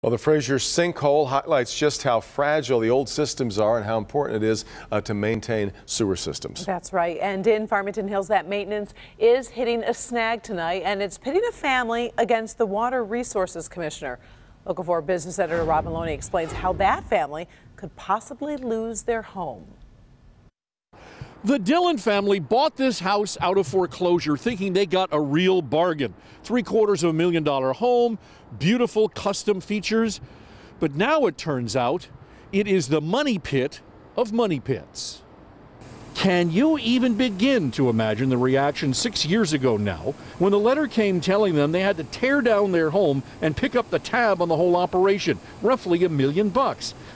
Well, the Fraser sinkhole highlights just how fragile the old systems are and how important it is to maintain sewer systems. That's right. And in Farmington Hills, that maintenance is hitting a snag tonight, and it's pitting a family against the Water Resources Commissioner. Local 4 business editor Rob Maloney explains how that family could possibly lose their home. The Dillon family bought this house out of foreclosure thinking they got a real bargain. $750,000 home, beautiful custom features. But now it turns out it is the money pit of money pits. Can you even begin to imagine the reaction 6 years ago now when the letter came telling them they had to tear down their home and pick up the tab on the whole operation, roughly $1 million.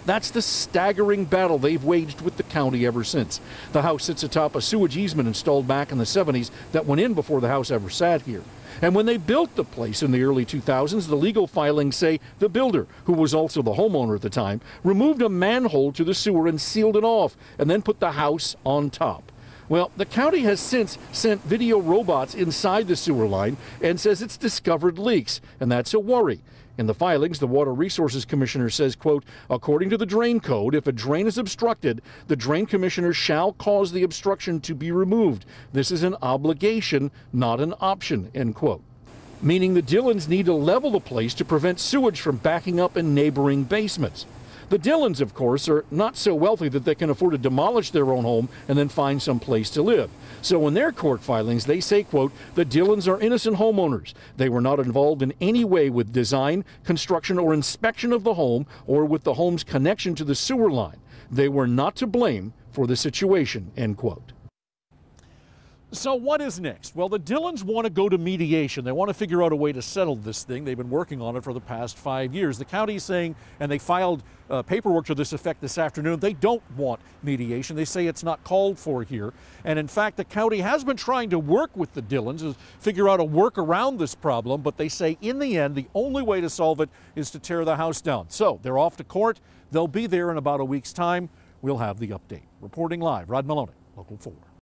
That's the staggering battle they've waged with the county ever since. The house sits atop a sewage easement installed back in the 70s that went in before the house ever sat here. And when they built the place in the early 2000s, the legal filings say the builder, who was also the homeowner at the time, removed a manhole to the sewer and sealed it off, and then put the house on top. Well, the county has since sent video robots inside the sewer line and says it's discovered leaks, and that's a worry. In the filings, the Water Resources Commissioner says, quote, according to the drain code, if a drain is obstructed, the drain commissioner shall cause the obstruction to be removed. This is an obligation, not an option, end quote. Meaning the Dillons need to level the place to prevent sewage from backing up in neighboring basements. The Dillons, of course, are not so wealthy that they can afford to demolish their own home and then find some place to live. So in their court filings, they say, quote, the Dillons are innocent homeowners. They were not involved in any way with design, construction, or inspection of the home or with the home's connection to the sewer line. They were not to blame for the situation, end quote. So what is next? Well, the Dillons want to go to mediation. They want to figure out a way to settle this thing. They've been working on it for the past 5 years. The county is saying, and they filed paperwork to this effect this afternoon, they don't want mediation. They say it's not called for here. And in fact, the county has been trying to work with the Dillons to figure out a work around this problem, but they say in the end, the only way to solve it is to tear the house down. So they're off to court. They'll be there in about a week's time. We'll have the update. Reporting live, Rod Maloney, Local 4.